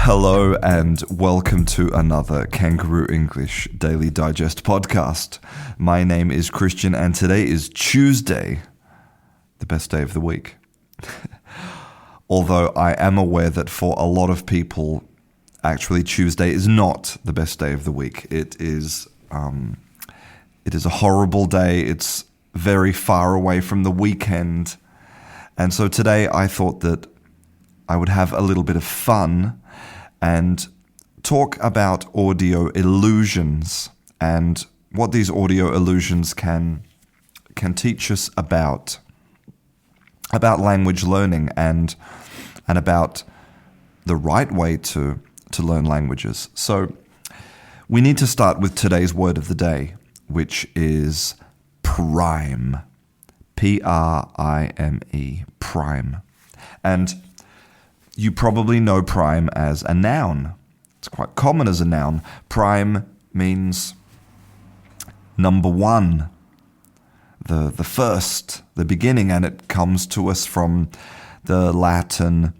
Hello and welcome to another Kangaroo English Daily Digest podcast. My name is Christian and today is Tuesday, the best day of the week. Although I am aware that for a lot of people, actually Tuesday is not the best day of the week. It is a horrible day. It's very far away from the weekend. And so today I thought that I would have a little bit of fun and talk about audio illusions and what these audio illusions can teach us about language learning and about the right way to learn languages. So we need to start with today's word of the day, which is prime. P-R-I-M-E, prime. And you probably know prime as a noun. It's quite common as a noun. Prime means number one, the first, the beginning, and it comes to us from the Latin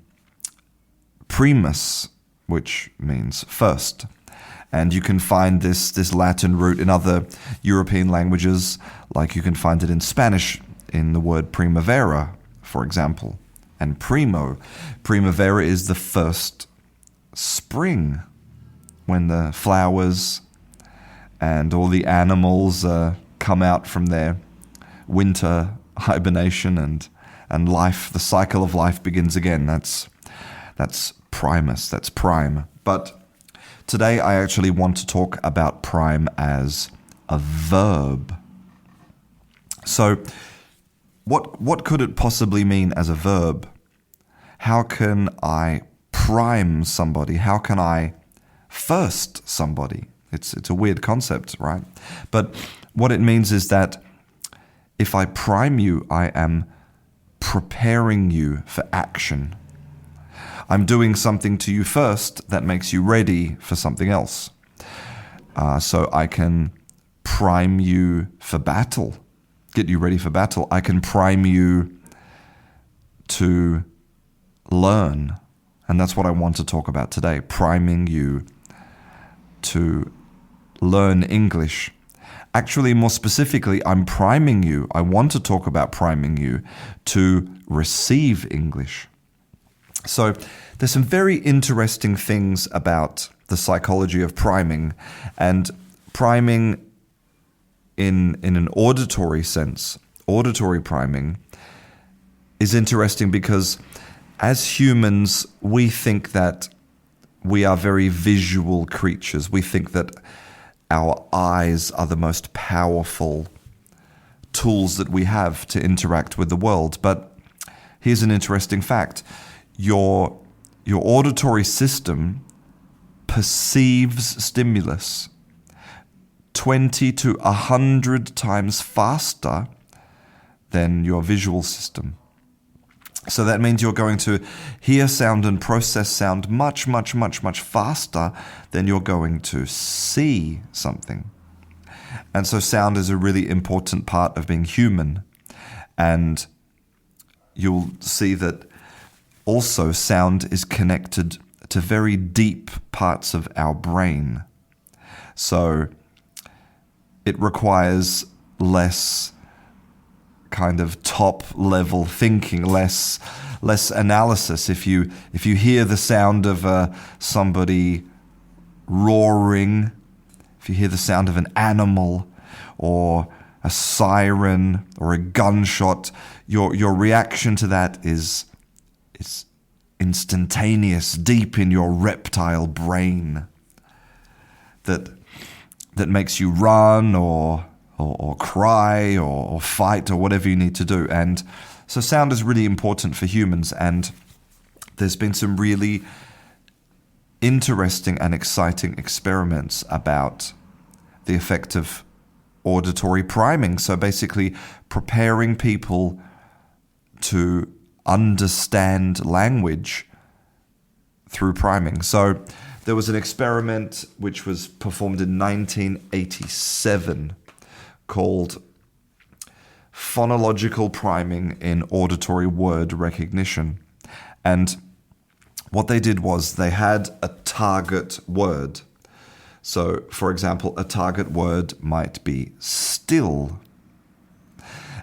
primus, which means first. And you can find this Latin root in other European languages, like you can find it in Spanish in the word primavera, for example. And primavera is the first spring, when the flowers and all the animals come out from their winter hibernation and life, the cycle of life begins again. That's primus, that's prime. But today I actually want to talk about prime as a verb. So what could it possibly mean as a verb? How can I prime somebody? How can I first somebody? It's a weird concept, right? But what it means is that if I prime you, I am preparing you for action. I'm doing something to you first that makes you ready for something else. So I can prime you for battle, get you ready for battle. I can prime you to learn. And that's what I want to talk about today, priming you to learn English. Actually, more specifically, I'm priming you. I want to talk about priming you to receive English. So there's some very interesting things about the psychology of priming. And priming in an auditory sense, auditory priming, is interesting because as humans, we think that we are very visual creatures. We think that our eyes are the most powerful tools that we have to interact with the world. But here's an interesting fact. Your auditory system perceives stimulus 20 to 100 times faster than your visual system. So that means you're going to hear sound and process sound much, much, much, much faster than you're going to see something. And so sound is a really important part of being human. And you'll see that also sound is connected to very deep parts of our brain. So it requires less kind of top level thinking, less analysis. If you hear the sound of somebody roaring, if you hear the sound of an animal or a siren or a gunshot, your reaction to that is instantaneous, deep in your reptile brain, that makes you run or cry or fight or whatever you need to do. And so sound is really important for humans, and there's been some really interesting and exciting experiments about the effect of auditory priming. So basically preparing people to understand language through priming. So there was an experiment which was performed in 1987 called phonological priming in auditory word recognition. And what they did was they had a target word. So, for example, a target word might be still.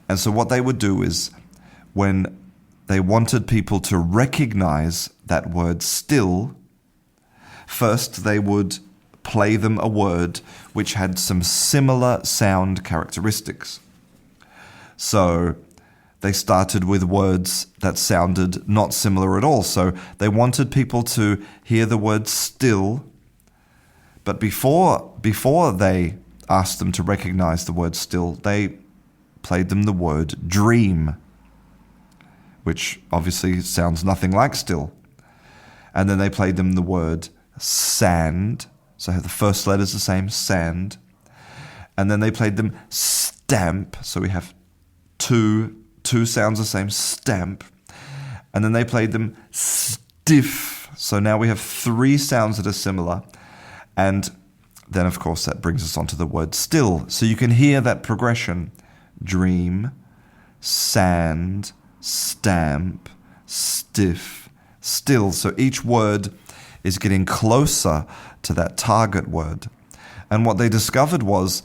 And so what they would do is when they wanted people to recognize that word still, first they would play them a word which had some similar sound characteristics. So they started with words that sounded not similar at all. So they wanted people to hear the word still, but before they asked them to recognize the word still, they played them the word dream, which obviously sounds nothing like still. And then they played them the word sand. So the first letter is the same, sand. And then they played them stamp. So we have two sounds the same, stamp. And then they played them stiff. So now we have 3 sounds that are similar. And then, of course, that brings us on to the word still. So you can hear that progression. Dream, sand, stamp, stiff, still. So each word is getting closer to that target word. And what they discovered was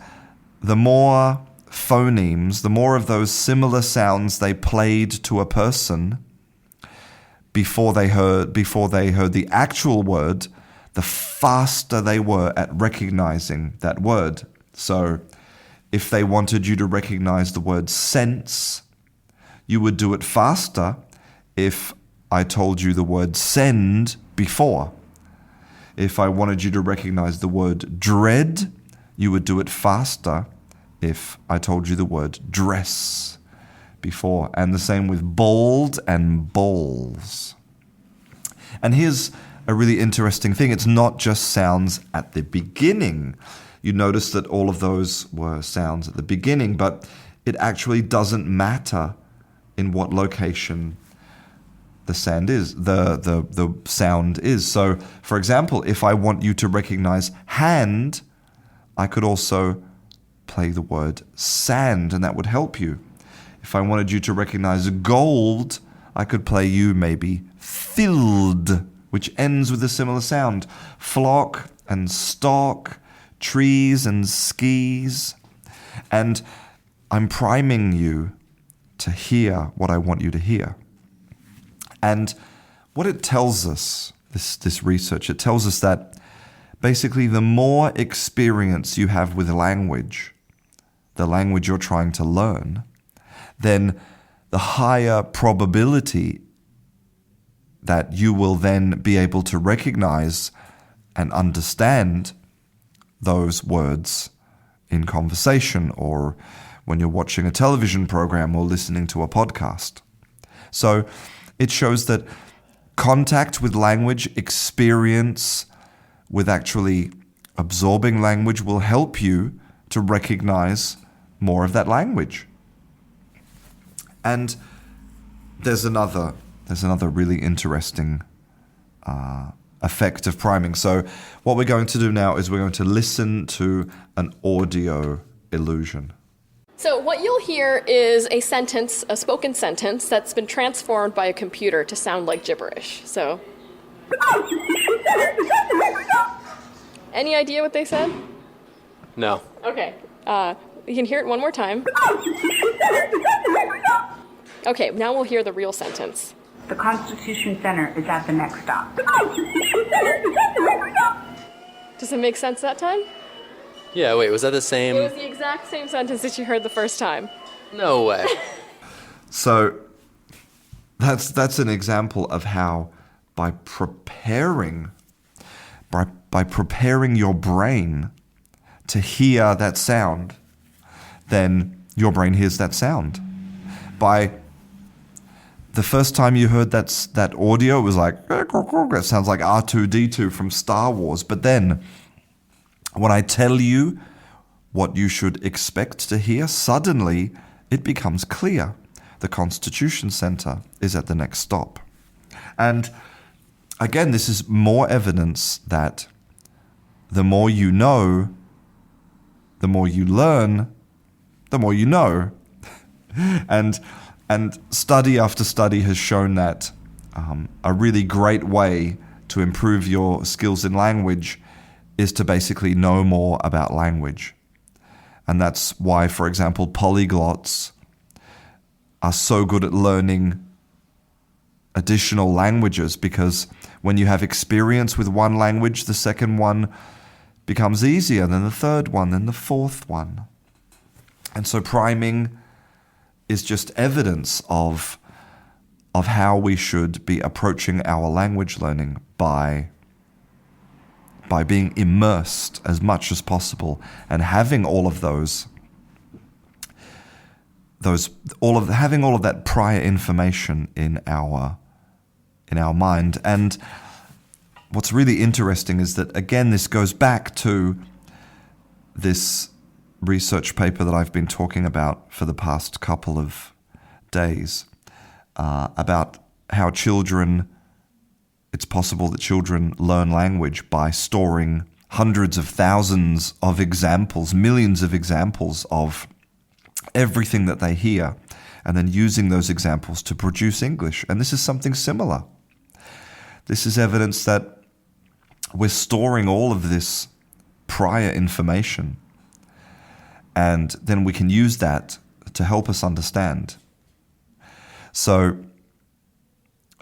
the more phonemes, the more of those similar sounds they played to a person before they heard the actual word, the faster they were at recognizing that word. So if they wanted you to recognize the word sense, you would do it faster if I told you the word send before. If I wanted you to recognize the word dread, you would do it faster if I told you the word dress before. And the same with bold and balls. And here's a really interesting thing. It's not just sounds at the beginning. You notice that all of those were sounds at the beginning, but it actually doesn't matter in what location the sound is. So, for example, if I want you to recognize hand, I could also play the word sand, and that would help you. If I wanted you to recognize gold, I could play you maybe filled, which ends with a similar sound. Flock and stock, trees and skis. And I'm priming you to hear what I want you to hear. And what it tells us, this research, it tells us that basically the more experience you have with language, the language you're trying to learn, then the higher probability that you will then be able to recognize and understand those words in conversation or when you're watching a television program or listening to a podcast. So it shows that contact with language, experience with actually absorbing language will help you to recognize more of that language. And there's another really interesting effect of priming. So what we're going to do now is we're going to listen to an audio illusion. So what you'll hear is a sentence, a spoken sentence, that's been transformed by a computer to sound like gibberish. So, any idea what they said? No. Okay. You can hear it one more time. Okay, now we'll hear the real sentence. The Constitution Center is at the next stop. Does it make sense that time? Yeah, wait, was that the same? It was the exact same sentence that you heard the first time. No way. So that's an example of how by preparing your brain to hear that sound, then your brain hears that sound. By the first time you heard that audio, it was like, it sounds like R2-D2 from Star Wars. But then when I tell you what you should expect to hear, suddenly it becomes clear. The Constitution Center is at the next stop. And again, this is more evidence that the more you know, the more you learn, the more you know. And study after study has shown that a really great way to improve your skills in language is to basically know more about language. And that's why, for example, polyglots are so good at learning additional languages, because when you have experience with one language, the second one becomes easier, then the third one, then the fourth one. And so priming is just evidence of how we should be approaching our language learning by being immersed as much as possible and having all of having all of that prior information in our mind. And what's really interesting is that, again, this goes back to this research paper that I've been talking about for the past couple of days, about how it's possible that children learn language by storing hundreds of thousands of examples, millions of examples of everything that they hear, and then using those examples to produce English. And this is something similar. This is evidence that we're storing all of this prior information, and then we can use that to help us understand. So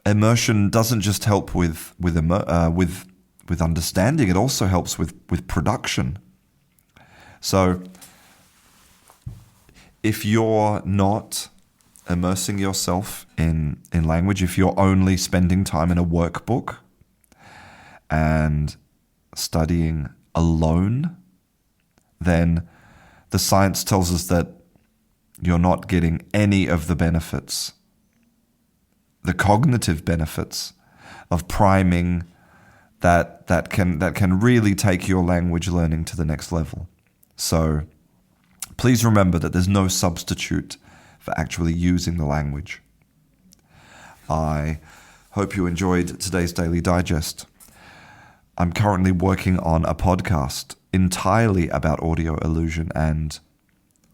immersion doesn't just help with understanding; it also helps with production. So if you're not immersing yourself in language, if you're only spending time in a workbook and studying alone, then the science tells us that you're not getting any of the benefits, the cognitive benefits of priming that can really take your language learning to the next level. So please remember that there's no substitute for actually using the language. I hope you enjoyed today's Daily Digest. I'm currently working on a podcast entirely about audio illusion, and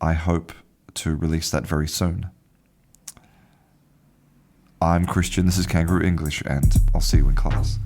I hope to release that very soon. I'm Christian, this is Kangaroo English, and I'll see you in class.